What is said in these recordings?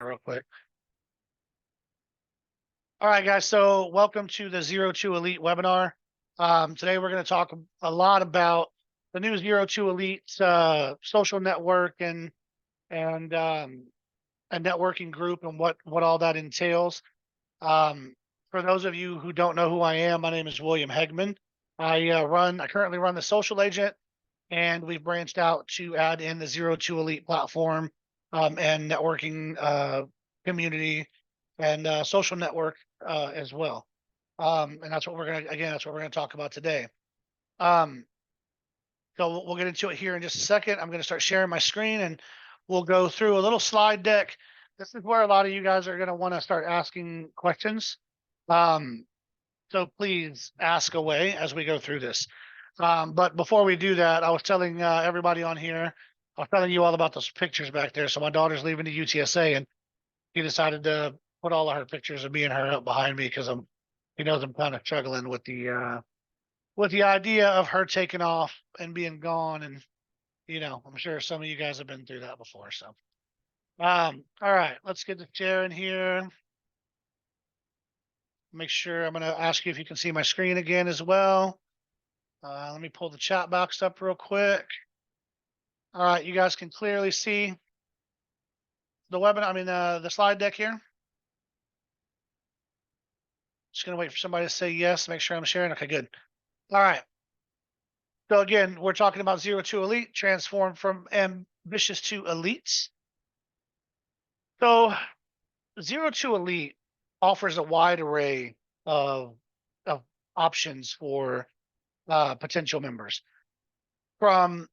real quick. All right, guys. So welcome to the Zero to Elite webinar. Today we're going to talk a lot about the new Zero to Elite social network and a networking group and what all that entails. Um, for those of you who don't know who I am, my name is William Hegman. I currently run the Social Agent, and we've branched out to add in the Zero to Elite platform and networking community and social network as well. And that's what that's what we're gonna talk about today. Um, so we'll get into it here in just a second. I'm gonna start sharing my screen and we'll go through a little slide deck. This is where a lot of you guys are gonna want to start asking questions. Um, so please ask away as we go through this. But before we do that, I was telling everybody on here, I was telling you all about those pictures back there. So my daughter's leaving to UTSA, and he decided to put all of her pictures of me and her up behind me because he knows I'm kind of struggling with the idea of her taking off and being gone. And I'm sure some of you guys have been through that before. So, all right, let's get the chair in here. Make sure I'm going to ask you if you can see my screen again as well. Let me pull the chat box up real quick. All right, you guys can clearly see the webinar. The slide deck here. Just gonna wait for somebody to say yes. Make sure I'm sharing. Okay, good. All right. So again, we're talking about Zero to Elite, transform from ambitious to elites. So Zero to Elite offers a wide array of options for potential members, from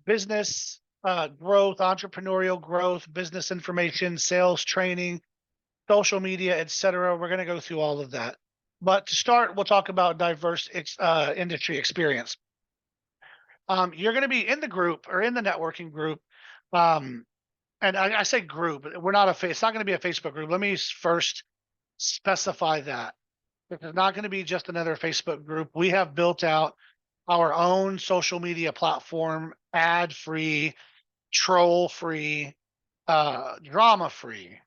business growth, entrepreneurial growth, business information, sales training, social media, etc. We're going to go through all of that. But to start, we'll talk about diverse industry experience. You're going to be in the group or in the networking group. And I say group, we're not it's not going to be a Facebook group. Let me first specify that. It's not going to be just another Facebook group. We have built out our own social media platform, ad-free, troll-free, drama-free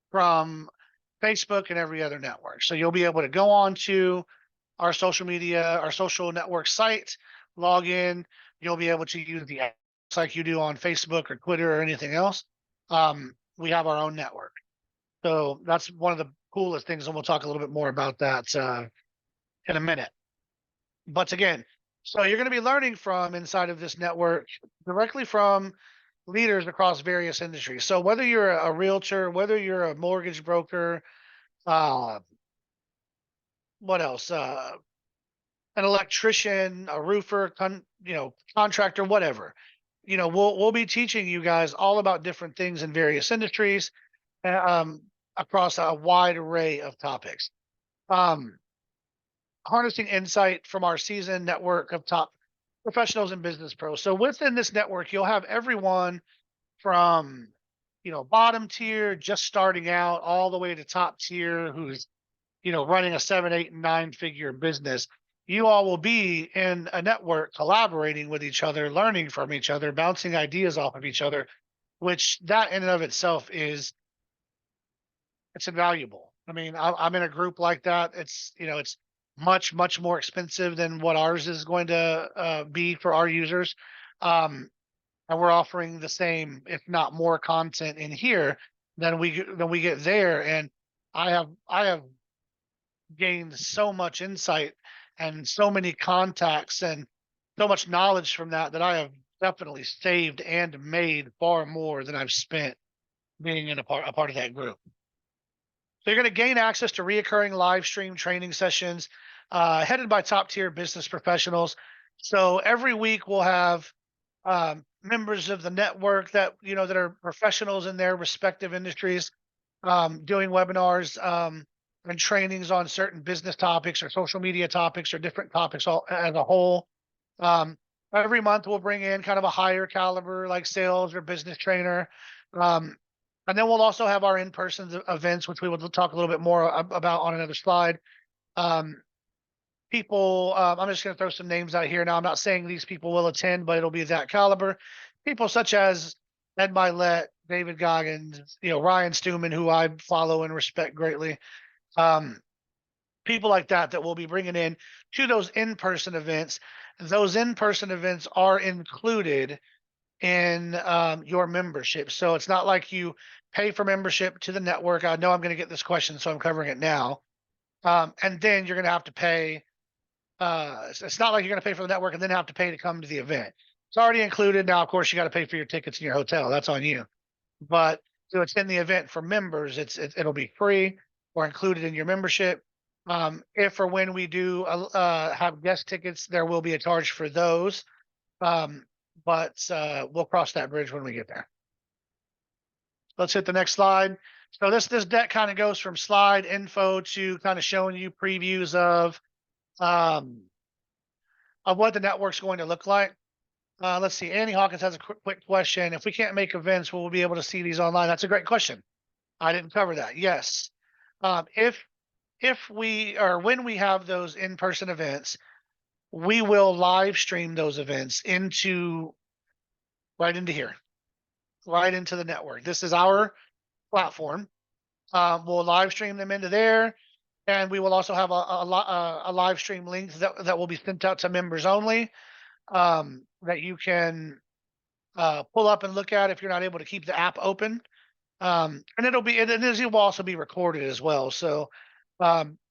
from Facebook and every other network. So you'll be able to go on to our social media, our social network site, log in. You'll be able to use the apps like you do on Facebook or Twitter or anything else. We have our own network. So that's one of the coolest things, and we'll talk a little bit more about that in a minute. But again, so you're going to be learning from inside of this network directly from leaders across various industries. So whether you're a realtor, whether you're a mortgage broker, what else? An electrician, a roofer, contractor, whatever. We'll be teaching you guys all about different things in various industries, across a wide array of topics. Harnessing insight from our seasoned network of top professionals and business pros. So within this network, you'll have everyone from bottom tier, just starting out, all the way to top tier, who's running a 7, 8, and 9-figure business. You all will be in a network, collaborating with each other, learning from each other, bouncing ideas off of each other, which that in and of itself it's invaluable. I'm in a group like that. It's much, much more expensive than what ours is going to be for our users. And we're offering the same, if not more, content in here than we get there. And I have gained so much insight and so many contacts and so much knowledge from that I have definitely saved and made far more than I've spent being in a part of that group. So you're going to gain access to reoccurring live stream training sessions headed by top tier business professionals. So every week we'll have members of the network that are professionals in their respective industries, doing webinars and trainings on certain business topics or social media topics or different topics all as a whole. Every month we'll bring in kind of a higher caliber, like sales or business trainer. And then we'll also have our in-person events, which we will talk a little bit more about on another slide. People, I'm just going to throw some names out here. Now, I'm not saying these people will attend, but it'll be that caliber. People such as Ed Milet, David Goggins, Ryan Stewman, who I follow and respect greatly. Um, People like that we'll be bringing in to those in-person events. Those in-person events are included in your membership. So it's not like you pay for membership to the network. I know I'm going to get this question, so I'm covering it now. And then you're going to have to pay. It's not like you're going to pay for the network and then have to pay to come to the event. It's already included. Now, of course, you got to pay for your tickets and your hotel. That's on you. But to attend the event for members, it'll be free or included in your membership. If or when we do have guest tickets, there will be a charge for those. Um, but we'll cross that bridge when we get there. Let's hit the next slide. So this deck kind of goes from slide info to kind of showing you previews um, of what the network's going to look like. Let's see. Annie Hawkins has a quick question. If we can't make events, will we be able to see these online? That's a great question. I didn't cover that. Yes. If we or when we have those in-person events, we will live stream those events right into here, right into the network. This is our platform. We'll live stream them into there, and we will also have a live stream link that will be sent out to members only, that you can pull up and look at if you're not able to keep the app open. And it will also be recorded as well. So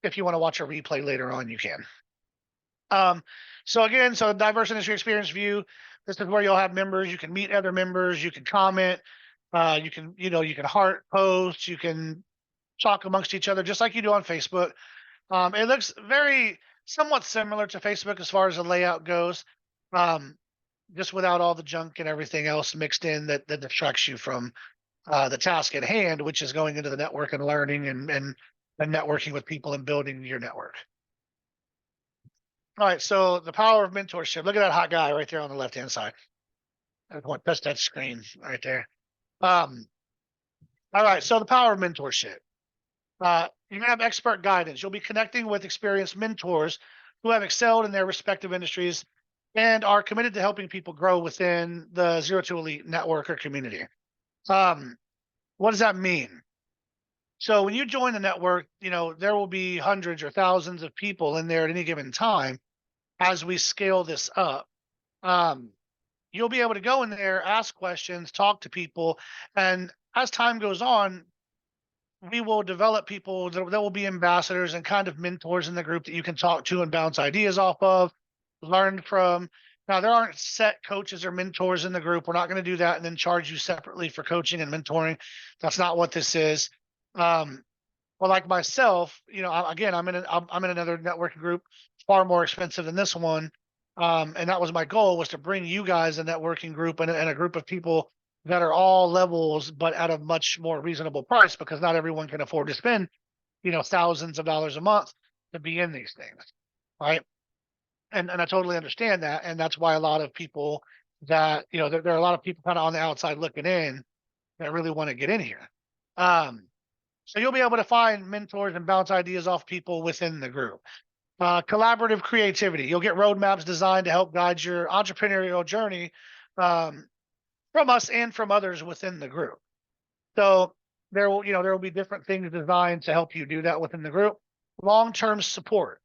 if you want to watch a replay later on, you can. So again, diverse industry experience view. This is where you'll have members. You can meet other members. You can comment. You can heart posts. You can talk amongst each other just like you do on Facebook. It looks somewhat similar to Facebook as far as the layout goes, just without all the junk and everything else mixed in that distracts you from the task at hand, which is going into the network and learning and networking with people and building your network. All right, so the power of mentorship. Look at that hot guy right there on the left-hand side. I want to touch that screen right there. All right, so the power of mentorship. You have expert guidance. You'll be connecting with experienced mentors who have excelled in their respective industries and are committed to helping people grow within the Zero to Elite network or community. What does that mean? So when you join the network, there will be hundreds or thousands of people in there at any given time. As we scale this up, you'll be able to go in there, ask questions, talk to people, and as time goes on, we will develop people that will be ambassadors and kind of mentors in the group that you can talk to and bounce ideas off of, learn from. Now, there aren't set coaches or mentors in the group. We're not going to do that and then charge you separately for coaching and mentoring. That's not what this is. Well, like myself, again, I'm in another networking group, far more expensive than this one. And that was my goal, was to bring you guys a networking group and a group of people that are all levels, but at a much more reasonable price, because not everyone can afford to spend, thousands of dollars a month to be in these things. Right. And I totally understand that. And that's why a lot of people there are a lot of people kind of on the outside looking in that really want to get in here. So you'll be able to find mentors and bounce ideas off people within the group. Collaborative creativity. You'll get roadmaps designed to help guide your entrepreneurial journey from us and from others within the group. So there will be different things designed to help you do that within the group. Long-term support.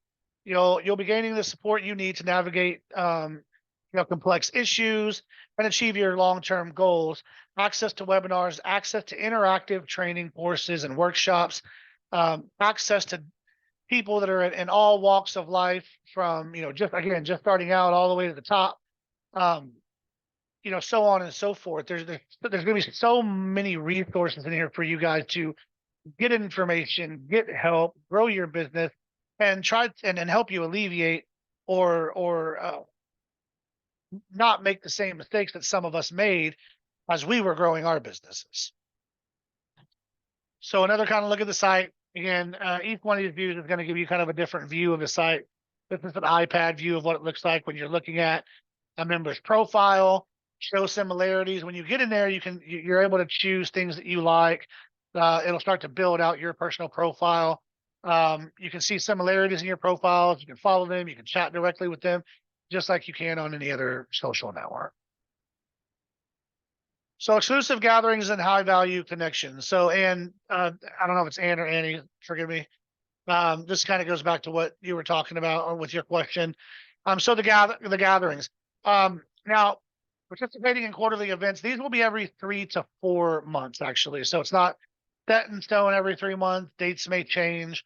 You'll be gaining the support you need to navigate complex issues and achieve your long-term goals. Access to webinars, access to interactive training courses and workshops, access to people that are in all walks of life, from just starting out all the way to the top, so on and so forth. There's going to be so many resources in here for you guys to get information, get help, grow your business, and try and help you alleviate or not make the same mistakes that some of us made as we were growing our businesses. So another kind of look at the site. Again, each one of these views is going to give you kind of a different view of the site. This is an iPad view of what it looks like when you're looking at a member's profile. Show similarities. When you get in there, you're able to choose things that you like. It'll start to build out your personal profile. You can see similarities in your profiles. You can follow them. You can chat directly with them, just like you can on any other social network. So exclusive gatherings and high value connections. So, and I don't know if it's Ann or Annie, forgive me. This kind of goes back to what you were talking about or with your question. So the gatherings. Now, participating in quarterly events, these will be every 3 to 4 months, actually. So it's not set in stone every 3 months. Dates may change,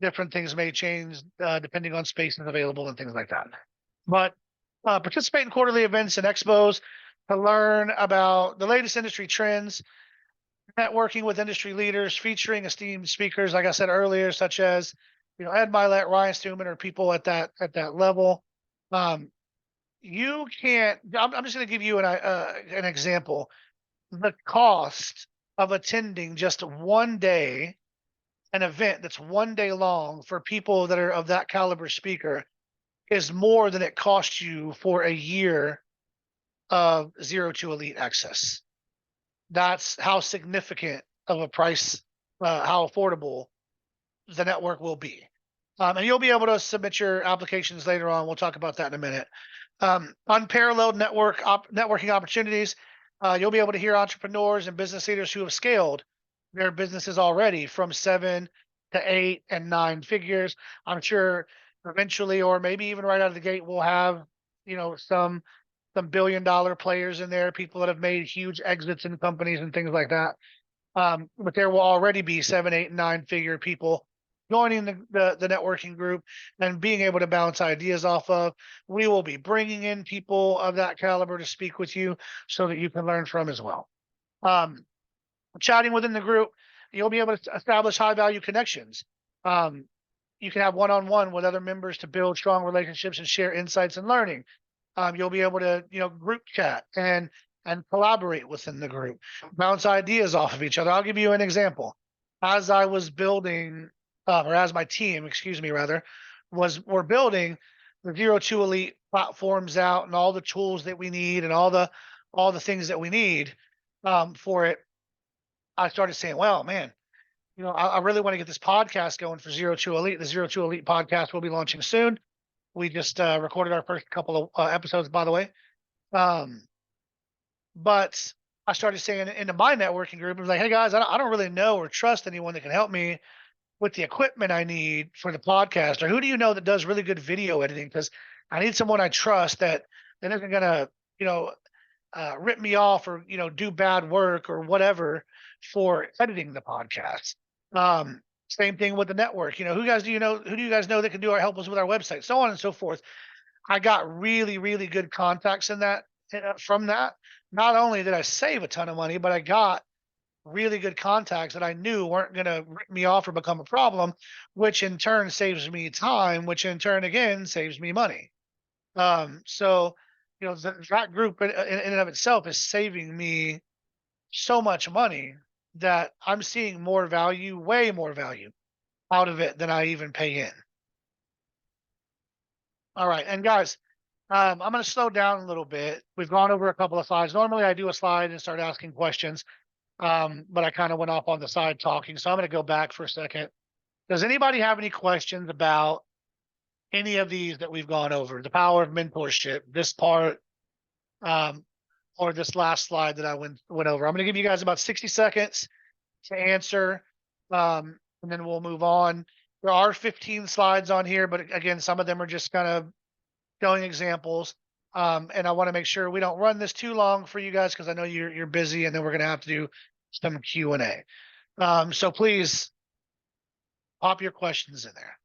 different things may change depending on spaces available and things like that. But participate in quarterly events and expos to learn about the latest industry trends, networking with industry leaders, featuring esteemed speakers, like I said earlier, such as Ed Milet, Ryan Stewman, or people at that level. Um, you can't. I'm just going to give you an example. The cost of attending just one day, an event that's one day long for people that are of that caliber speaker, is more than it costs you for a year of Zero to Elite access. That's how significant of a price, how affordable the network will be. And you'll be able to submit your applications later on. We'll talk about that in a minute. Unparalleled networking opportunities. You'll be able to hear entrepreneurs and business leaders who have scaled their businesses already from 7 to 8 and 9 figures. I'm sure eventually, or maybe even right out of the gate, we'll have some billion-dollar players in there, people that have made huge exits in companies and things like that. But there will already be 7, 8, and 9 figure people joining the networking group and being able to bounce ideas off of. We will be bringing in people of that caliber to speak with you so that you can learn from as well. Chatting within the group, you'll be able to establish high value connections. You can have one-on-one with other members to build strong relationships and share insights and learning. You'll be able to group chat and collaborate within the group, bounce ideas off of each other. I'll give you an example. As I was building, or as my team, excuse me, rather, we're building the Zero to Elite platforms out and all the tools that we need and all the things that we need for it. I started saying, well, man, I really want to get this podcast going for Zero to Elite. The Zero to Elite podcast will be launching soon. We just recorded our first couple of episodes, by the way. But I started saying into my networking group, I was like, hey guys, I don't really know or trust anyone that can help me with the equipment I need for the podcast. Or who do you know that does really good video editing? Because I need someone I trust that isn't going to, rip me off or, do bad work or whatever for editing the podcast. Same thing with the network. Who do you guys know that can help us with our website, so on and so forth. I got really, really good contacts in that from that. Not only did I save a ton of money, but I got really good contacts that I knew weren't going to rip me off or become a problem, which in turn saves me time, which in turn again saves me money. So that group in and of itself is saving me so much money that I'm seeing more value, way more value out of it than I even pay in. All right, and guys, I'm going to slow down a little bit. We've gone over a couple of slides. Normally, I do a slide and start asking questions, but I kind of went off on the side talking. So I'm going to go back for a second. Does anybody have any questions about any of these that we've gone over? The power of mentorship, this part, or this last slide that I went over? I'm going to give you guys about 60 seconds to answer, and then we'll move on. There are 15 slides on here, but again, some of them are just kind of showing examples. And I want to make sure we don't run this too long for you guys because I know you're busy, and then we're going to have to do some Q&A. So please pop your questions in there.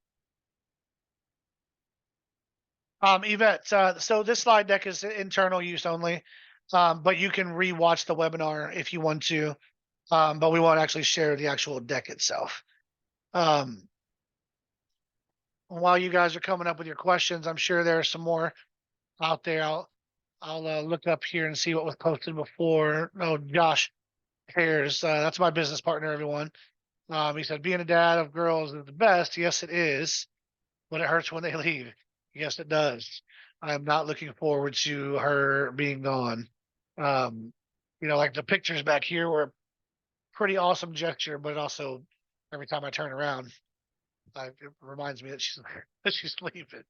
Yvette, so this slide deck is internal use only, but you can rewatch the webinar if you want to, but we won't actually share the actual deck itself. While you guys are coming up with your questions, I'm sure there are some more out there. I'll look up here and see what was posted before. Oh, Josh Ayers, that's my business partner, everyone. He said, being a dad of girls is the best. Yes, it is, but it hurts when they leave. Yes, it does. I'm not looking forward to her being gone. Like the pictures back here were a pretty awesome gesture, but also every time I turn around, it reminds me that she's leaving.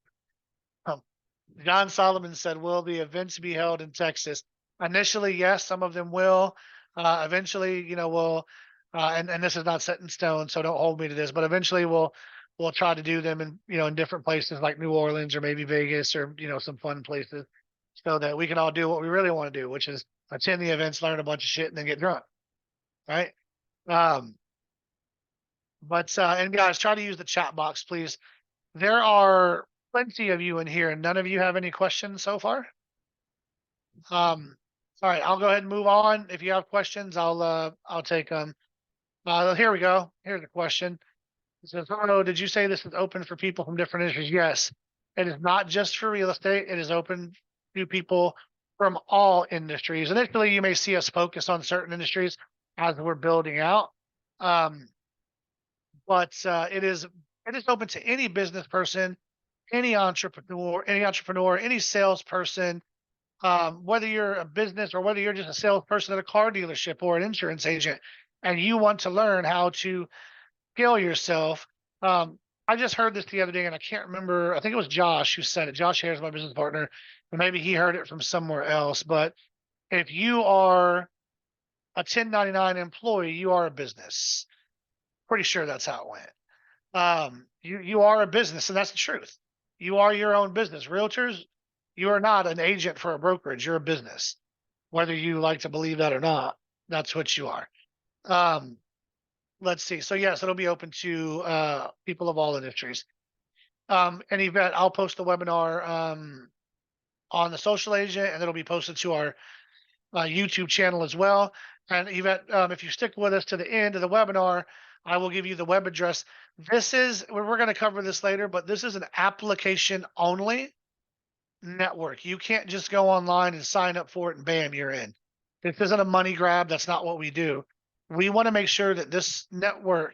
John Solomon said, will the events be held in Texas? Initially, yes, some of them will. Eventually, we'll, and this is not set in stone, so don't hold me to this. But eventually, we'll try to do them in in different places like New Orleans or maybe Vegas or some fun places, so that we can all do what we really want to do, which is attend the events, learn a bunch of shit, and then get drunk, right? Um, but and guys, try to use the chat box, please. There are plenty of you in here, and none of you have any questions so far. All right, I'll go ahead and move on. If you have questions, I'll take them. Here we go. Here's the question. It says, "Hello, did you say this is open for people from different industries?" Yes, it is not just for real estate. It is open to people from all industries. Initially, you may see us focus on certain industries as we're building out, um, but it is open to any business person, any entrepreneur, any salesperson, whether you're a business or whether you're just a salesperson at a car dealership or an insurance agent, and you want to learn how to scale yourself. Um, I just heard this the other day, and I can't remember. I think it was Josh who said it. Josh Hare is my business partner, and maybe he heard it from somewhere else. But if you are a 1099 employee, you are a business. Pretty sure that's how it went. You are a business, and that's the truth. You are your own business. Realtors, you are not an agent for a brokerage. You're a business, whether you like to believe that or not. That's what you are. Um, let's see. So yes, it'll be open to people of all industries. And Yvette, I'll post the webinar on the social agent, and it'll be posted to our YouTube channel as well. And Yvette, if you stick with us to the end of the webinar, I will give you the web address. We're going to cover this later, but this is an application only network. You can't just go online and sign up for it and bam, you're in. This isn't a money grab. That's not what we do. We want to make sure that this network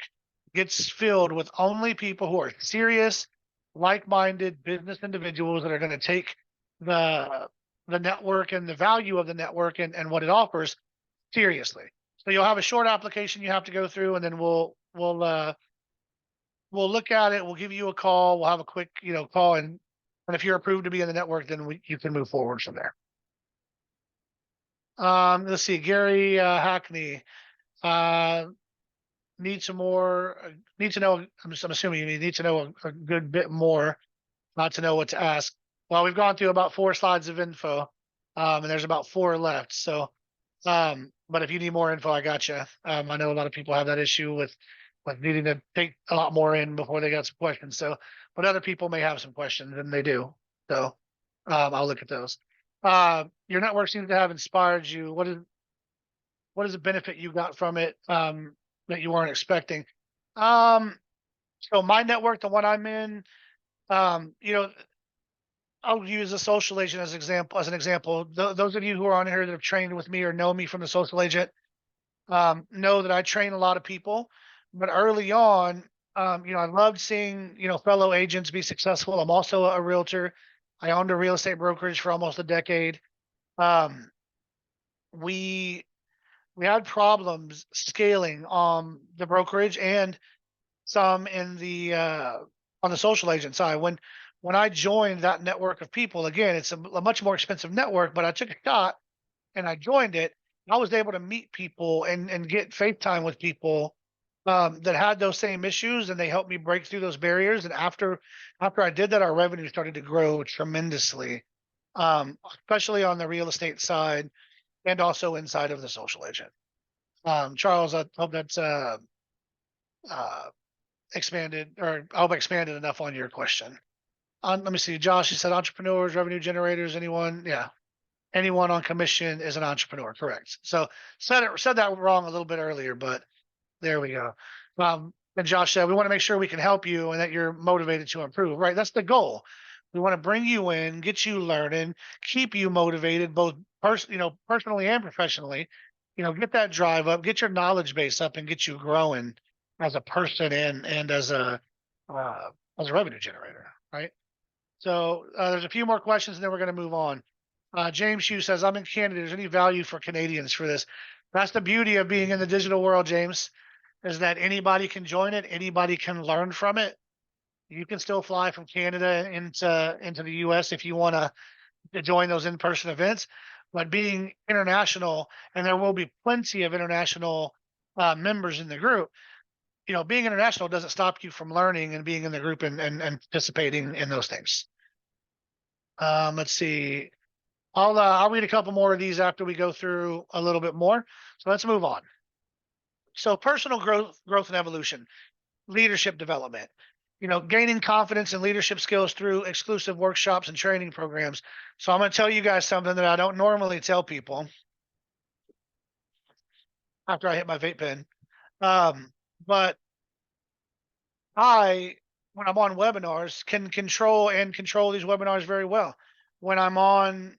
gets filled with only people who are serious, like-minded business individuals that are going to take the the network and the value of the network and what it offers seriously. So you'll have a short application you have to go through, and then we'll look at it. We'll give you a call. We'll have a quick call, and if you're approved to be in the network, then you can move forward from there. Let's see, Gary Hackney. Uh, need some more. Need to know. I'm assuming you need to know a good bit more, not to know what to ask. Well, we've gone through about 4 slides of info, and there's about 4 left. So, but if you need more info, I got you. I know a lot of people have that issue with needing to take a lot more in before they got some questions. So, but other people may have some questions, and they do. So, I'll look at those. Your network seems to have inspired you. What is the benefit you got from it that you weren't expecting? Um, so my network, the one I'm in, um, you know, I'll use a social agent as an example. Those of you who are on here that have trained with me or know me from the social agent know that I train a lot of people. But early on, I loved seeing fellow agents be successful. I'm also a realtor. I owned a real estate brokerage for almost a decade. Um, we we had problems scaling the brokerage and some in the on the social agent side. When I joined that network of people, again, it's a much more expensive network, but I took a shot and I joined it. I was able to meet people and get FaceTime with people that had those same issues, and they helped me break through those barriers. And after I did that, our revenue started to grow tremendously, especially on the real estate side and also inside of the social agent. Charles, I hope that's uh, expanded, or I hope I expanded enough on your question. Let me see. Josh, you said entrepreneurs, revenue generators, anyone? Yeah, anyone on commission is an entrepreneur. Correct. So said that wrong a little bit earlier, but there we go. And Josh said we want to make sure we can help you and that you're motivated to improve. Right. That's the goal. We want to bring you in, get you learning, keep you motivated, both personally and professionally. Get that drive up, get your knowledge base up, and get you growing as a person and uh, as a revenue generator. Right. So there's a few more questions, and then we're going to move on. James Hughes says, "I'm in Canada. Is there any value for Canadians for this?" That's the beauty of being in the digital world, James, is that anybody can join it, anybody can learn from it. You can still fly from Canada into the US if you want to to join those in-person events, but being international, and there will be plenty of international members in the group. Being international doesn't stop you from learning and being in the group and participating in those things. Let's see. I'll read a couple more of these after we go through a little bit more. So let's move on. So personal growth and evolution, leadership development. Gaining confidence and leadership skills through exclusive workshops and training programs. So I'm going to tell you guys something that I don't normally tell people after I hit my vape pen. But when I'm on webinars, can control these webinars very well. When I'm on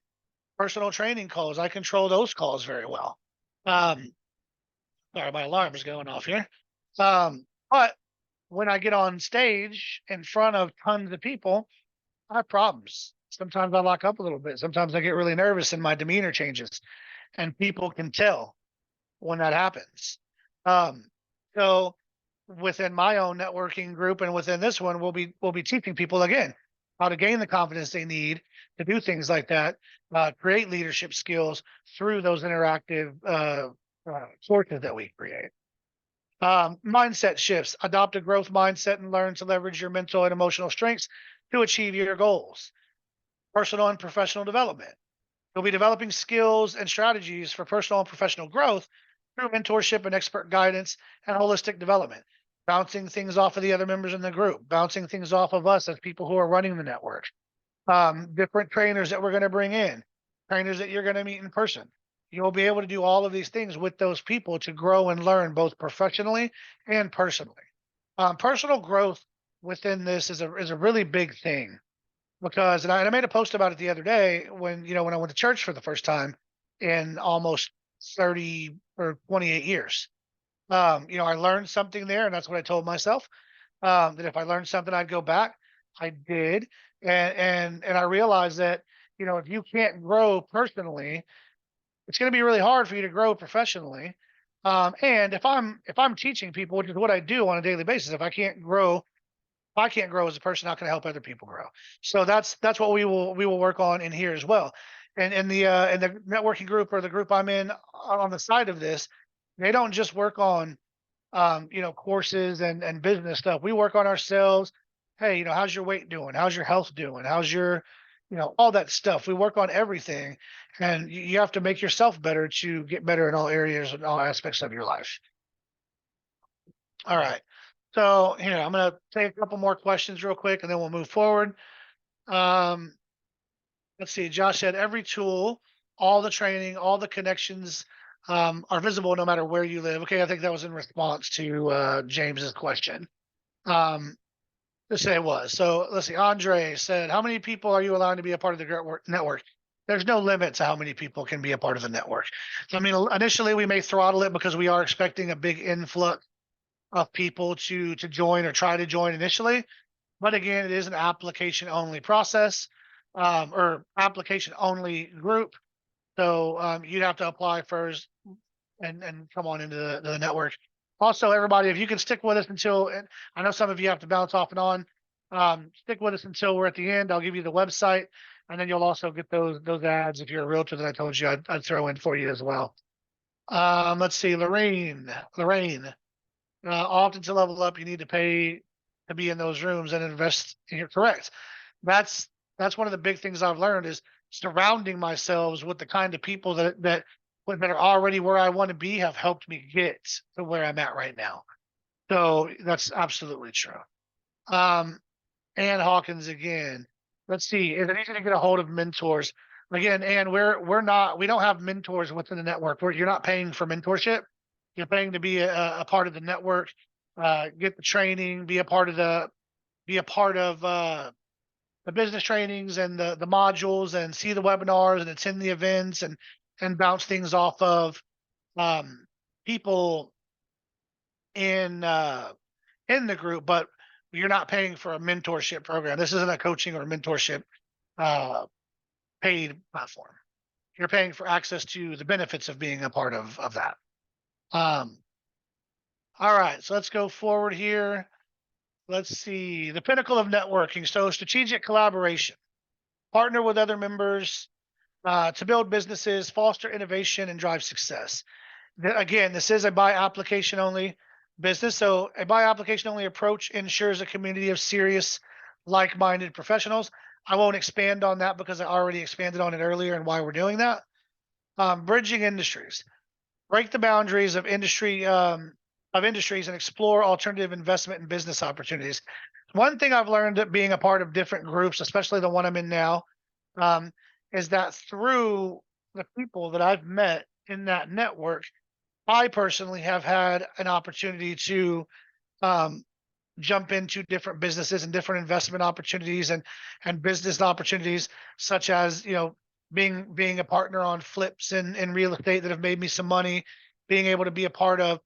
personal training calls, I control those calls very well. Sorry, my alarm is going off here. But when I get on stage in front of tons of people, I have problems. Sometimes I lock up a little bit. Sometimes I get really nervous and my demeanor changes, and people can tell when that happens. So within my own networking group and within this one, we'll be teaching people again how to gain the confidence they need to do things like that, create leadership skills through those interactive sources that we create. Mindset shifts, adopt a growth mindset and learn to leverage your mental and emotional strengths to achieve your goals. Personal and professional development. You'll be developing skills and strategies for personal and professional growth through mentorship and expert guidance and holistic development, bouncing things off of the other members in the group, bouncing things off of us as people who are running the network. Different trainers that we're going to bring in, trainers that you're going to meet in person. You'll be able to do all of these things with those people to grow and learn both professionally and personally. Personal growth within this is a really big thing because, and I made a post about it the other day when I went to church for the first time in almost 30 or 28 years. I learned something there, and that's what I told myself, that if I learned something, I'd go back. I did, and I realized that if you can't grow personally, it's going to be really hard for you to grow professionally. And if I'm teaching people, which is what I do on a daily basis, if I can't grow as a person, how can I help other people grow? So that's what we will work on in here as well. And in the networking group or the group I'm in on the side of this, they don't just work on courses and business stuff. We work on ourselves. Hey, how's your weight doing? How's your health doing? How's your, all that stuff. We work on everything, and you have to make yourself better to get better in all areas and all aspects of your life. All right. So here, I'm going to take a couple more questions real quick, and then we'll move forward. Um, let's see. Josh said every tool, all the training, all the connections are visible no matter where you live. Okay, I think that was in response to James's question. Let's say it was. So let's see. Andre said, "How many people are you allowing to be a part of the network?" There's no limit to how many people can be a part of the network. I mean, initially we may throttle it because we are expecting a big influx of people to join or try to join initially. But again, it is an application only process, or application only group. So you'd have to apply first and come on into the network. Also, everybody, if you can stick with us until, and I know some of you have to bounce off and on, stick with us until we're at the end. I'll give you the website, and then you'll also get those ads if you're a realtor that I told you I'd throw in for you as well. Let's see, Lorraine. Often to level up, you need to pay to be in those rooms and invest. And you're correct. That's one of the big things I've learned is surrounding myself with the kind of people that are already where I want to be have helped me get to where I'm at right now. So that's absolutely true. Ann Hawkins again. Let's see. Is it easy to get a hold of mentors? Again, Ann, we don't have mentors within the network. You're not paying for mentorship. You're paying to be a part of the network, get the training, be a part of the business trainings and the modules, and see the webinars and attend the events and bounce things off of people in the group. But you're not paying for a mentorship program. This isn't a coaching or mentorship paid platform. You're paying for access to the benefits of being a part of that. All right, so let's go forward here. Let's see, the pinnacle of networking. So strategic collaboration. partner with other members to build businesses, foster innovation, and drive success. Again, this is a by application only business. So, a by application only approach ensures a community of serious, like minded professionals. I won't expand on that because I already expanded on it earlier and why we're doing that. Bridging industries, break the boundaries of industries and explore alternative investment and business opportunities. One thing I've learned at being a part of different groups, especially the one I'm in now, um, is that through the people that I've met in that network, I personally have had an opportunity to um, jump into different businesses and different investment opportunities and business opportunities, such as being a partner on flips in real estate that have made me some money, being able to be a part of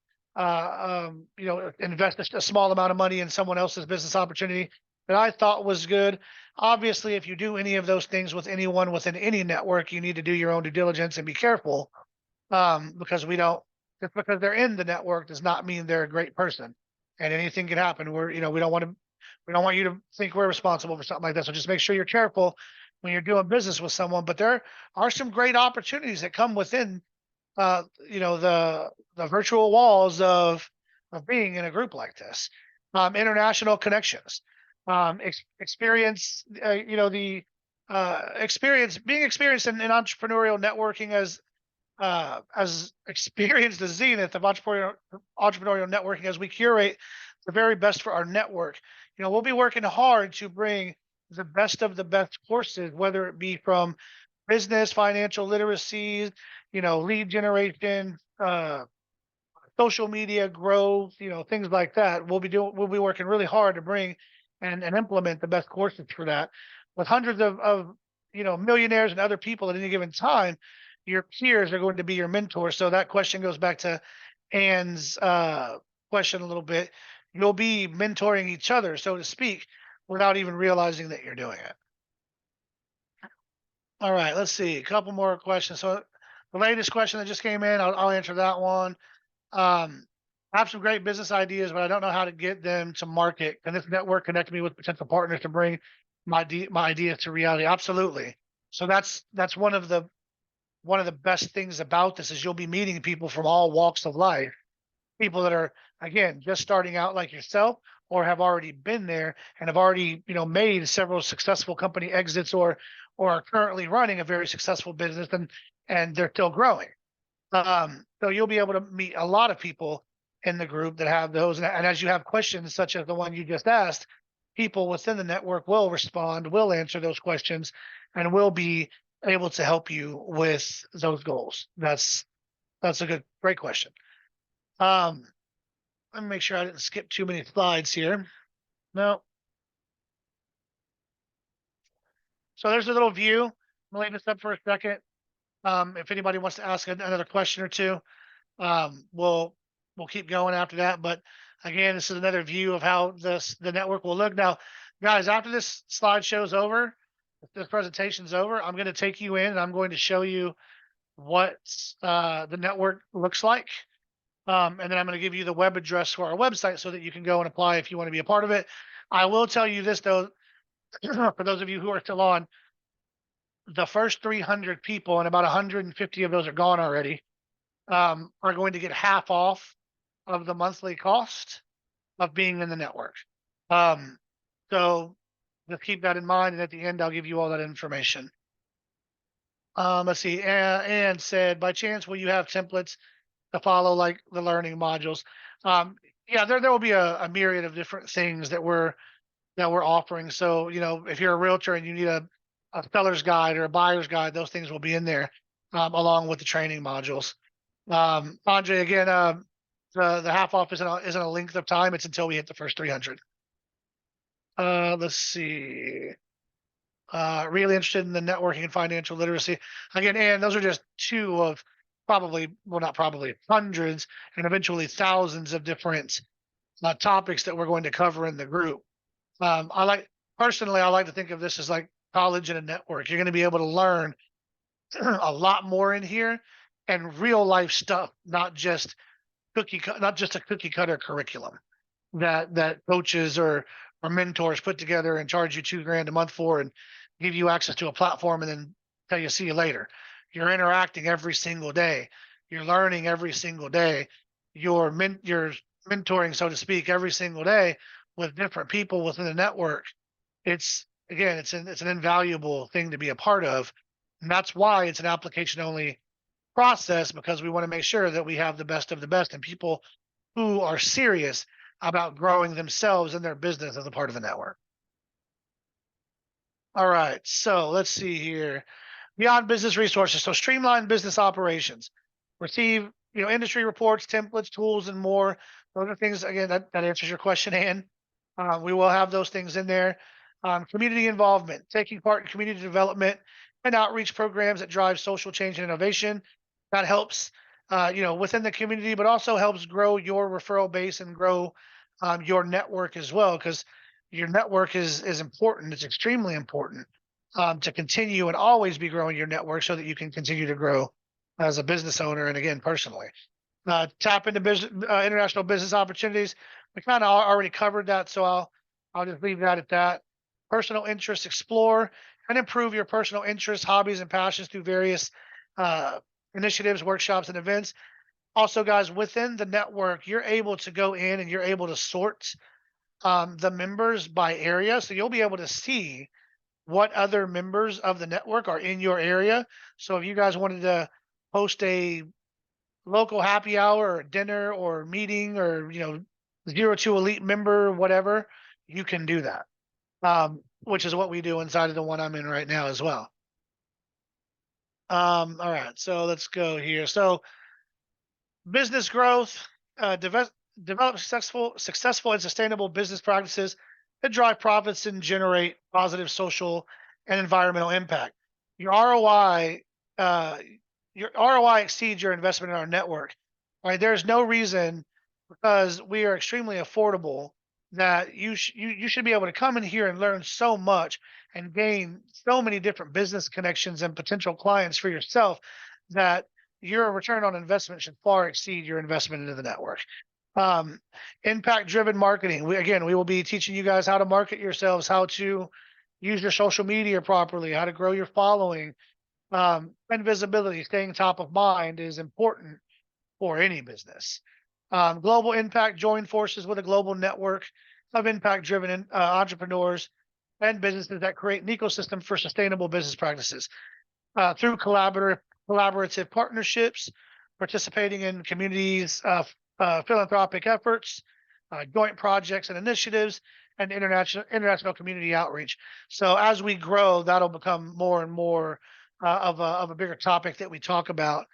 invest a small amount of money in someone else's business opportunity that I thought was good. Obviously, if you do any of those things with anyone within any network, you need to do your own due diligence and be careful, because we don't just because they're in the network does not mean they're a great person, and anything can happen. We don't want you to think we're responsible for something like that. So just make sure you're careful when you're doing business with someone. But there are some great opportunities that come within the virtual walls of being in a group like this. International connections, experience, the experience being experienced in entrepreneurial networking as experienced the zenith of entrepreneurial networking as we curate the very best for our network. We'll be working hard to bring the best of the best courses, whether it be from business, financial literacy, lead generation, social media growth, things like that. We'll be working really hard to bring and implement the best courses for that. With hundreds of millionaires and other people at any given time, your peers are going to be your mentors. So that question goes back to Ann's question a little bit. You'll be mentoring each other, so to speak, without even realizing that you're doing it. All right, let's see. A couple more questions. So the latest question that just came in, I'll answer that one. Um, I have some great business ideas, but I don't know how to get them to market. Can this network connect me with potential partners to bring my ideas to reality? Absolutely. So that's one of the best things about this is you'll be meeting people from all walks of life, people that are again just starting out like yourself or have already been there and have already made several successful company exits or are currently running a very successful business and they're still growing. So you'll be able to meet a lot of people in the group that have those. And as you have questions such as the one you just asked, people within the network will respond, will answer those questions, and will be able to help you with those goals. That's a great question. Um, Let me make sure I didn't skip too many slides here. No. So there's a little view. I'm leave this up for a second. If anybody wants to ask another question or two, we'll keep going after that. But again, this is another view of how the network will look. Now, guys, after this slideshow's over, if this presentation's over, I'm going to take you in and I'm going to show you what the network looks like. And then I'm going to give you the web address for our website so that you can go and apply if you want to be a part of it. I will tell you this though, for those of you who are still on, the first 300 people, and about 150 of those are gone already, are going to get half off of the monthly cost of being in the network. So just keep that in mind. And at the end, I'll give you all that information. Let's see. Ann said, by chance, will you have templates to follow like the learning modules? Yeah, there will be a myriad of different things that we're offering. So, if you're a realtor and you need a seller's guide or a buyer's guide, those things will be in there, along with the training modules. Andre, again, the half off isn't a length of time. It's until we hit the first 300. Let's see. Really interested in the networking and financial literacy. Again, and those are just two of not probably, hundreds and eventually thousands of different topics that we're going to cover in the group. I like to think of this as like college and a network. You're going to be able to learn a lot more in here and real life stuff, not just a cookie cutter curriculum that coaches or mentors put together and charge you $2,000 a month for and give you access to a platform and then tell you see you later. You're interacting every single day. You're learning every single day. You're mentoring, so to speak, every single day with different people within the network. It's again, it's an invaluable thing to be a part of, and that's why it's an application only process, because we want to make sure that we have the best of the best and people who are serious about growing themselves and their business as a part of the network. All right, so let's see here. Beyond business resources, so streamline business operations, receive industry reports, templates, tools, and more. Those are things again that answers your question, Ann. We will have those things in there. Community involvement, taking part in community development and outreach programs that drive social change and innovation. That helps, within the community, but also helps grow your referral base and grow your network as well, because your network is important. It's extremely important to continue and always be growing your network so that you can continue to grow as a business owner and again personally. Tap into international business opportunities. We kind of already covered that, so I'll just leave that at that. Personal interests, explore and improve your personal interests, hobbies, and passions through various uh, initiatives, workshops, and events. Also, guys, within the network, you're able to go in and you're able to sort the members by area, so you'll be able to see what other members of the network are in your area. So if you guys wanted to host a local happy hour or dinner or meeting or 02 elite member, whatever, you can do that. Which is what we do inside of the one I'm in right now as well. All right, so let's go here. So business growth, develop successful and sustainable business practices that drive profits and generate positive social and environmental impact. Your ROI, uh, your ROI exceeds your investment in our network. Right? There's no reason, because we are extremely affordable, that you should be able to come in here and learn so much and gain so many different business connections and potential clients for yourself, that your return on investment should far exceed your investment into the network. Um, Impact driven marketing. We will be teaching you guys how to market yourselves, how to use your social media properly, how to grow your following. And visibility, staying top of mind is important for any business. Global impact, join forces with a global network of impact driven entrepreneurs and businesses that create an ecosystem for sustainable business practices through collaborative partnerships, participating in communities, philanthropic efforts, joint projects and initiatives, and international community outreach. So as we grow, that'll become more and more of a bigger topic that we talk about.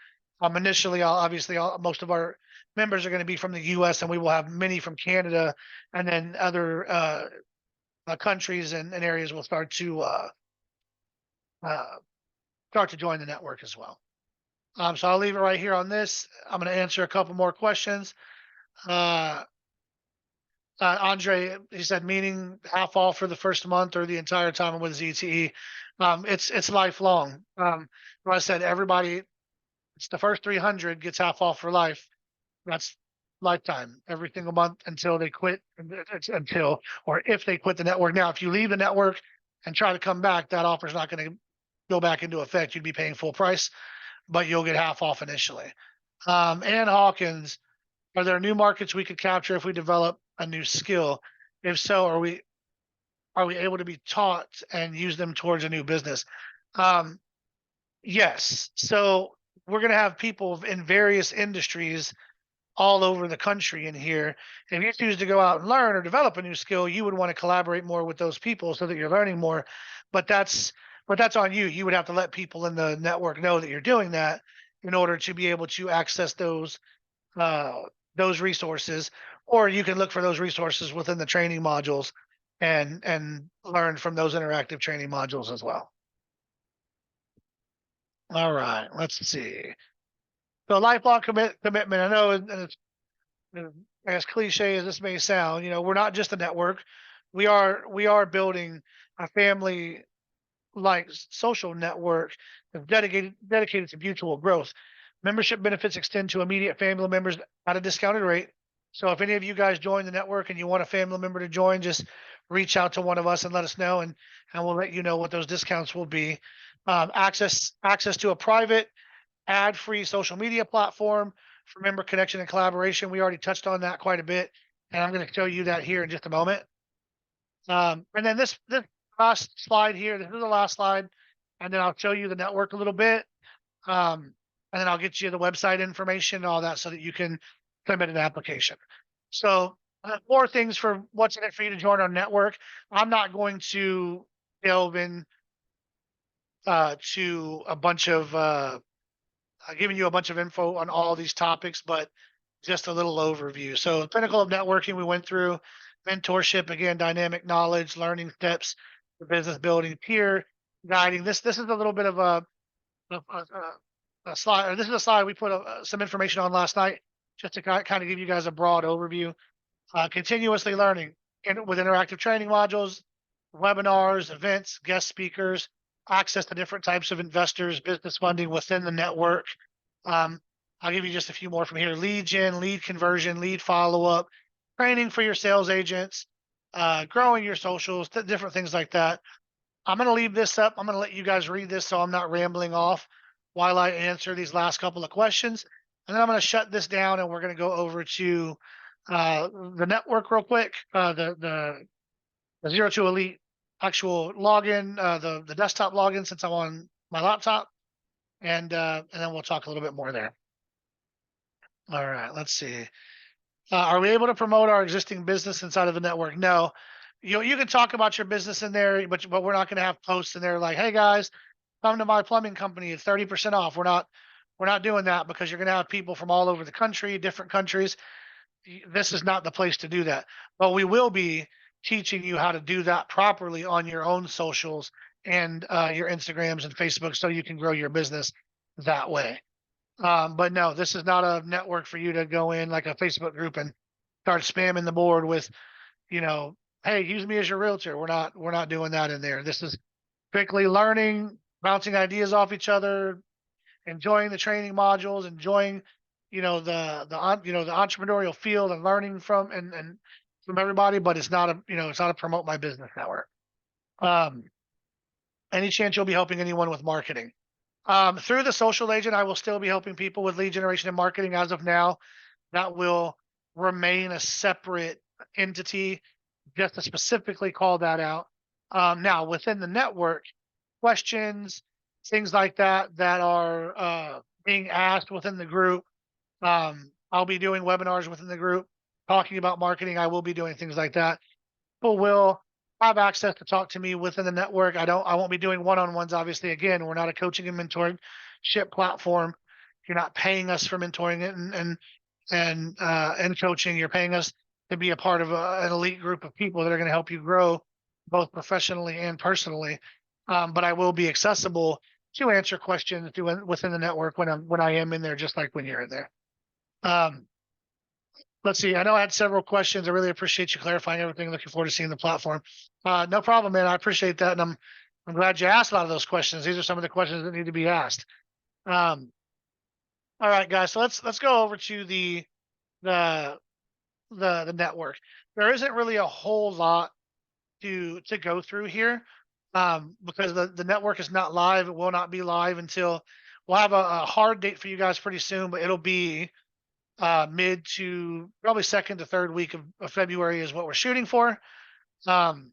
Initially, most of our members are going to be from the U.S., and we will have many from Canada, and then other countries and areas will uh, start to join the network as well. So I'll leave it right here on this. I'm going to answer a couple more questions. Uh, Andre, he said, meaning half off for the first month or the entire time I'm with ZTE. It's lifelong. Like I said, everybody, it's the first 300 gets half off for life. That's lifetime, every single month until they quit, or if they quit the network. Now, if you leave the network and try to come back, that offer is not going to go back into effect. You'd be paying full price, but you'll get half off initially. Ann Hawkins, are there new markets we could capture if we develop a new skill? If so, are we able to be taught and use them towards a new business? Yes. So we're going to have people in various industries all over the country in here. If you choose to go out and learn or develop a new skill, you would want to collaborate more with those people so that you're learning more. But that's on you. You would have to let people in the network know that you're doing that in order to be able to access those resources, or you can look for those resources within the training modules and learn from those interactive training modules as well. All right, let's see. So lifelong commitment. I know, and it's as cliche as this may sound, we're not just a network. We are building a family like social network that's dedicated to mutual growth. Membership benefits extend to immediate family members at a discounted rate. So if any of you guys join the network and you want a family member to join, just reach out to one of us and let us know, and we'll let you know what those discounts will be. Access to a private ad-free social media platform for member connection and collaboration. We already touched on that quite a bit, and I'm going to show you that here in just a moment. And then this last slide here, this is the last slide, and then I'll show you the network a little bit, and then I'll get you the website information and all that so that you can submit an application. So more things for what's in it for you to join our network. I'm not going to delve in to a bunch of giving you a bunch of info on all these topics, but just a little overview. So, pinnacle of networking, we went through mentorship again, dynamic knowledge, learning steps, for business building, peer guiding. This is a little bit of a, a, a slide. Or this is a slide we put some information on last night, just to kind of give you guys a broad overview. Continuously learning with interactive training modules, webinars, events, guest speakers, access to different types of investors, business funding within the network. Um, I'll give you just a few more from here: lead gen, lead conversion, lead follow up, training for your sales agents, growing your socials, different things like that. I'm going to leave this up. I'm going to let you guys read this so I'm not rambling off while I answer these last couple of questions. And then I'm going to shut this down and we're going to go over to the network real quick, the Zero to Elite actual login, the desktop login since I'm on my laptop, and then we'll talk a little bit more there. All right, let's see. Are we able to promote our existing business inside of the network? No. You can talk about your business in there, but we're not going to have posts in there like, "Hey guys, come to my plumbing company. It's 30% off." We're not doing that because you're going to have people from all over the country, different countries. This is not the place to do that. But we will be teaching you how to do that properly on your own socials and your Instagrams and Facebook, so you can grow your business that way. But no, this is not a network for you to go in like a Facebook group and start spamming the board with, hey, use me as your realtor. We're not doing that in there. This is strictly learning, bouncing ideas off each other, enjoying the training modules, enjoying, the entrepreneurial field and learning from from everybody. But it's not a promote my business network. Um, any chance you'll be helping anyone with marketing? Through the social agent, I will still be helping people with lead generation and marketing as of now. That will remain a separate entity, just to specifically call that out. Now, within the network, questions, things like that are being asked within the group. I'll be doing webinars within the group talking about marketing. I will be doing things like that. People will have access to talk to me within the network. I won't be doing one-on-ones. Obviously, again, we're not a coaching and mentorship platform. You're not paying us for mentoring it and coaching. You're paying us to be a part of an elite group of people that are going to help you grow both professionally and personally. But I will be accessible to answer questions within the network when I am in there, just like when you're in there. Let's see. I know I had several questions. I really appreciate you clarifying everything. Looking forward to seeing the platform. No problem, man. I appreciate that, and I'm glad you asked a lot of those questions. These are some of the questions that need to be asked. All right, guys. So let's go over to the network. There isn't really a whole lot to go through here, because the network is not live. It will not be live until we'll have a hard date for you guys pretty soon, but it'll be mid to probably second to third week of February is what we're shooting for. Um,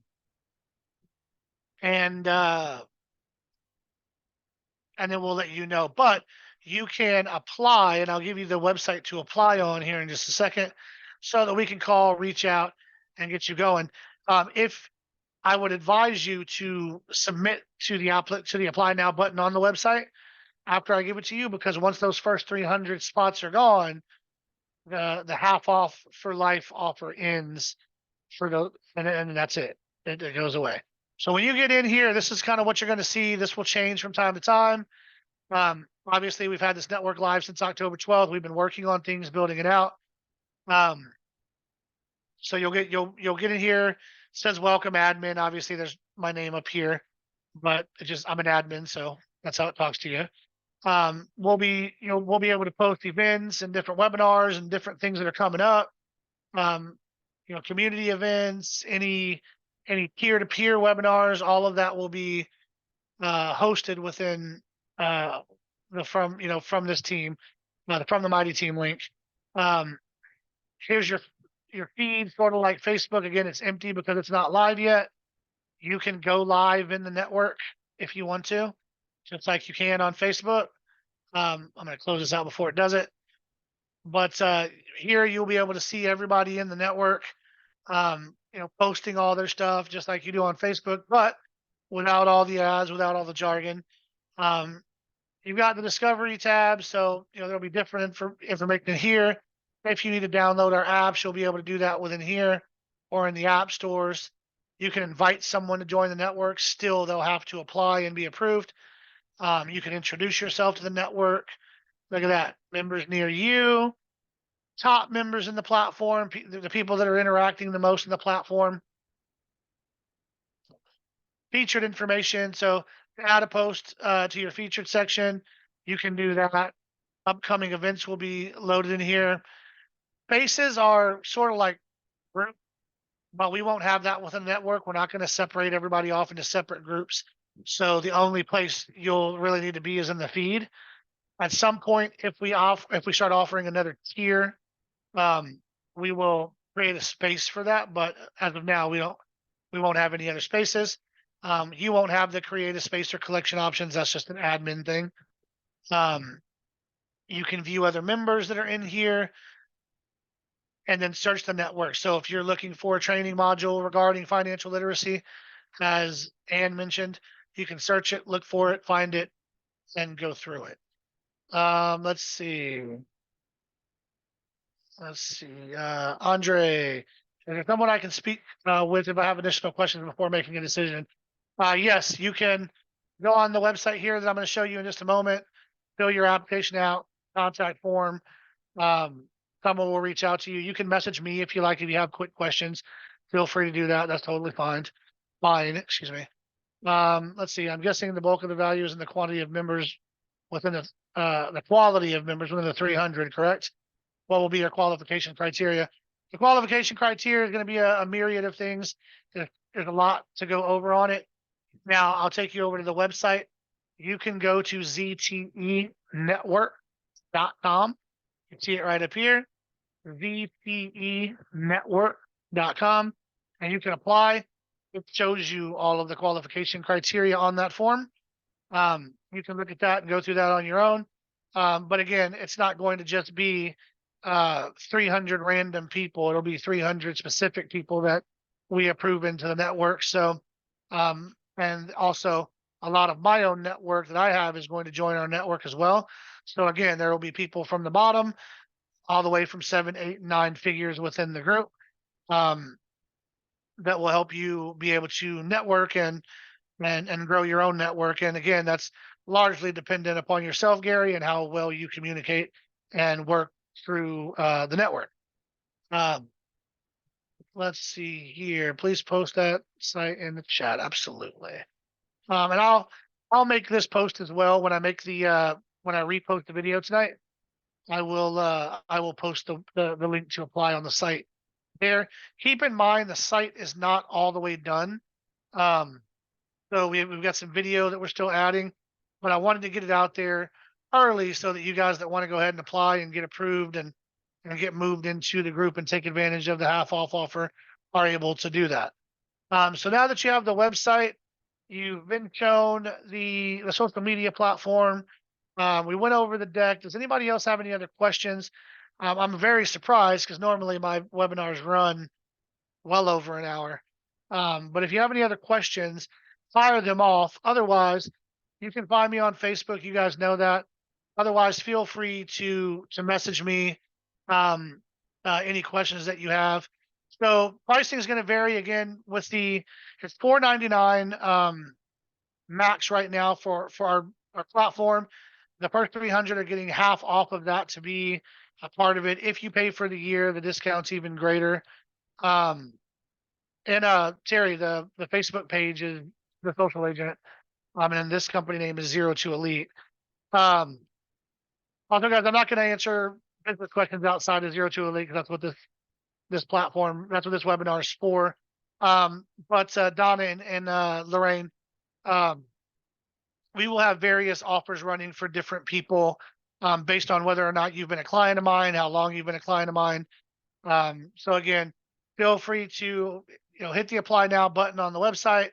and then we'll let you know. But you can apply, and I'll give you the website to apply on here in just a second, so that we can call, reach out, and get you going. If I would advise you to submit to the apply now button on the website after I give it to you, because once those first 300 spots are gone, the half off for life offer ends and that's it. It goes away. So when you get in here, this is kind of what you're going to see. This will change from time to time. Obviously, we've had this network live since October 12th. We've been working on things, building it out. So you'll get in here. It says welcome admin. Obviously, there's my name up here, but I'm an admin, so that's how it talks to you. We'll be able to post events and different webinars and different things that are coming up. um, community events, any peer-to-peer webinars, all of that will be hosted within uh, the from this team, from the Mighty Team link. Um, Here's your feed, sort of like Facebook. Again, it's empty because it's not live yet. You can go live in the network if you want to, just like you can on Facebook. I'm going to close this out before it does it. But here you'll be able to see everybody in the network, posting all their stuff just like you do on Facebook, but without all the ads, without all the jargon. Um, you've got the discovery tab, so there'll be different information here. If you need to download our apps, you'll be able to do that within here or in the app stores. You can invite someone to join the network. Still, they'll have to apply and be approved. You can introduce yourself to the network. Look at that, members near you, top members in the platform, the people that are interacting the most in the platform, featured information. So to add a post to your featured section, you can do that. Upcoming events will be loaded in here. Spaces are sort of like group, but we won't have that within the network. We're not going to separate everybody off into separate groups. So the only place you'll really need to be is in the feed. At some point, if we start offering another tier, we will create a space for that. But as of now, we won't have any other spaces. You won't have the create a space or collection options. That's just an admin thing. You can view other members that are in here and then search the network. So if you're looking for a training module regarding financial literacy, as Ann mentioned, you can search it, look for it, find it, and go through it. Let's see. Andre, is there someone I can speak with if I have additional questions before making a decision? Yes, you can go on the website here that I'm going to show you in just a moment, fill your application out, contact form. Someone will reach out to you. You can message me if you like. If you have quick questions, feel free to do that. That's totally fine. Excuse me. Let's see. I'm guessing the bulk of the value is in the quantity of members within the quality of members within the 300, correct? What will be your qualification criteria? The qualification criteria is going to be a myriad of things. There's a lot to go over on it. Now, I'll take you over to the website. You can go to ztenetwork.com. You can see it right up here, ztenetwork.com, and you can apply. It shows you all of the qualification criteria on that form. You can look at that and go through that on your own. But again, it's not going to just be 300 random people. It'll be 300 specific people that we approve into the network. So, and also a lot of my own network that I have is going to join our network as well. So again, there will be people from the bottom all the way from 7, 8, 9 figures within the group that will help you be able to network and grow your own network. And again, that's largely dependent upon yourself, Gary, and how well you communicate and work through the network. Let's see here. Please post that site in the chat. Absolutely. And I'll make this post as well when I make the when I repost the video tonight. I will post the link to apply on the site there. Keep in mind the site is not all the way done. So we've got some video that we're still adding, but I wanted to get it out there early so that you guys that want to go ahead and apply and get approved and get moved into the group and take advantage of the half off offer are able to do that. So now that you have the website, you've been shown the social media platform. We went over the deck. Does anybody else have any other questions? I'm very surprised because normally my webinars run well over an hour. But if you have any other questions, fire them off. Otherwise, you can find me on Facebook. You guys know that. Otherwise, feel free to message me any questions that you have. So pricing is going to vary again with it's $4.99 max right now for our platform. The first 300 are getting half off of that to be a part of it. If you pay for the year, the discount's even greater. And Terry, the Facebook page is the social agent. And this company name is 02 Elite. Also, guys, I'm not going to answer business questions outside of 02 Elite because that's what this this platform. That's what this webinar is for. But Donna and Lorraine, um, we will have various offers running for different people based on whether or not you've been a client of mine, how long you've been a client of mine. So again, feel free to hit the apply now button on the website,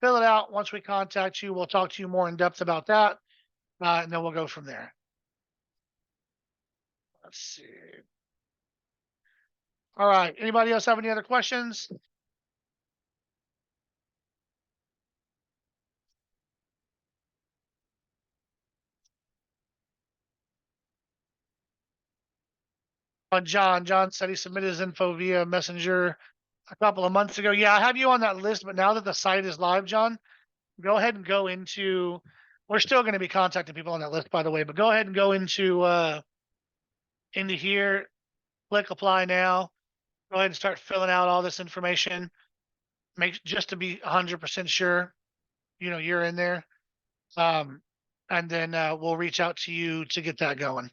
fill it out. Once we contact you, we'll talk to you more in depth about that, and then we'll go from there. Let's see. All right. Anybody else have any other questions? John said he submitted his info via Messenger a couple of months ago. Yeah, I have you on that list, but now that the site is live, John, go ahead and go into. We're still going to be contacting people on that list, by the way, but go ahead and go into here, click apply now. Go ahead and start filling out all this information. Make just to be 100% sure, you're in there. And then we'll reach out to you to get that going.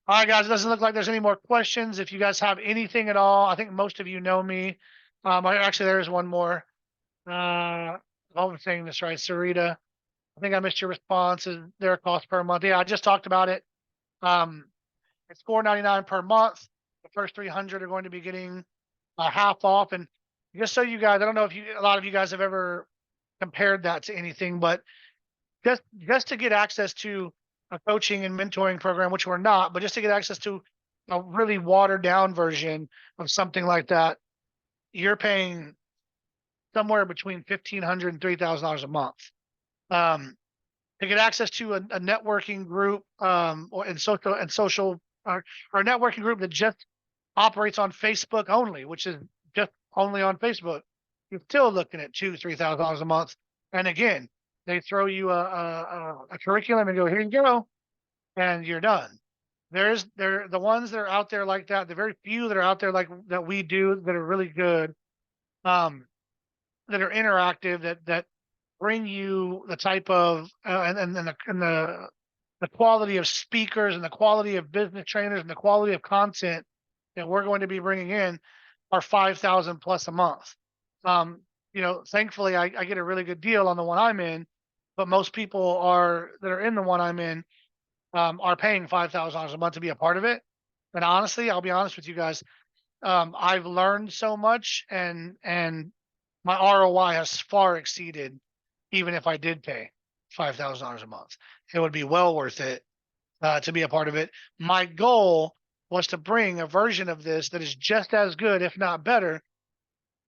All right, guys, it doesn't look like there's any more questions. If you guys have anything at all, I think most of you know me. Actually, there is one more. I hope I'm saying this right, Sarita. I think I missed your response. Is there a cost per month? Yeah, I just talked about it. It's $4.99 per month. The first 300 are going to be getting half off. And just so you guys, I don't know if a lot of you guys have ever compared that to anything, but just to get access to a coaching and mentoring program, which we're not, but just to get access to a really watered down version of something like that, you're paying somewhere between $1,500 and $3,000 a month. To get access to a networking group or a networking group that just operates on Facebook only, which is just only on Facebook, you're still looking at $2,000-$3,000 a month. And again, they throw you a curriculum and go, here you go, and you're done. They're the ones that are out there like that. The very few that are out there like that we do that are really good, that are interactive, that bring you the type of and the quality of speakers and the quality of business trainers and the quality of content that we're going to be bringing in are 5,000 plus a month. Thankfully I get a really good deal on the one I'm in, but most people that are in the one I'm in are paying $5,000 a month to be a part of it. And honestly, I'll be honest with you guys, I've learned so much, and my ROI has far exceeded even if I did pay $5,000 a month. It would be well worth it to be a part of it. My goal was to bring a version of this that is just as good, if not better,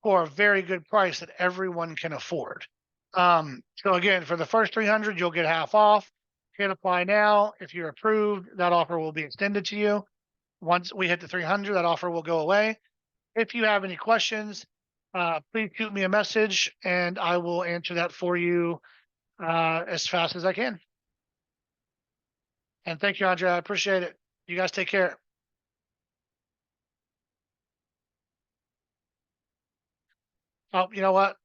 for a very good price that everyone can afford. So again, for the first 300, you'll get half off. Hit apply now. If you're approved, that offer will be extended to you. Once we hit the 300, that offer will go away. If you have any questions, please shoot me a message and I will answer that for you as fast as I can. And thank you, Andre. I appreciate it. You guys take care. Oh, you know what?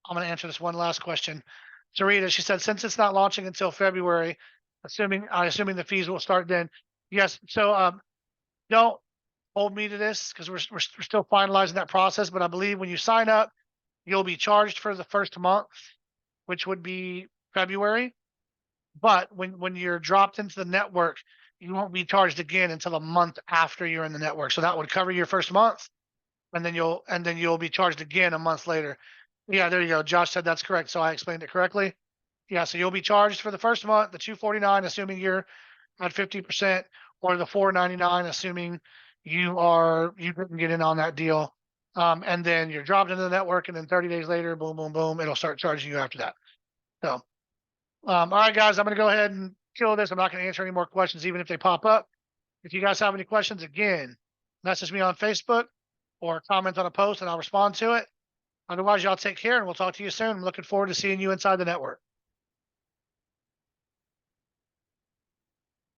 I'm going to answer this one last question. Sarita, she said, since it's not launching until February, assuming the fees will start then. Yes. So don't hold me to this because we're still finalizing that process. But I believe when you sign up, you'll be charged for the first month, which would be February. But when you're dropped into the network, you won't be charged again until a month after you're in the network. So that would cover your first month, and then you'll be charged again a month later. Yeah, there you go. Josh said that's correct. So I explained it correctly. Yeah, so you'll be charged for the first month, the $249, assuming you're at 50%, or the $499, assuming you didn't get in on that deal. And then you're dropped into the network, and then 30 days later, boom, boom, boom, it'll start charging you after that. So, all right, guys, I'm going to go ahead and kill this. I'm not going to answer any more questions, even if they pop up. If you guys have any questions, again, message me on Facebook or comment on a post, and I'll respond to it. Otherwise, y'all take care, and we'll talk to you soon. I'm looking forward to seeing you inside the network.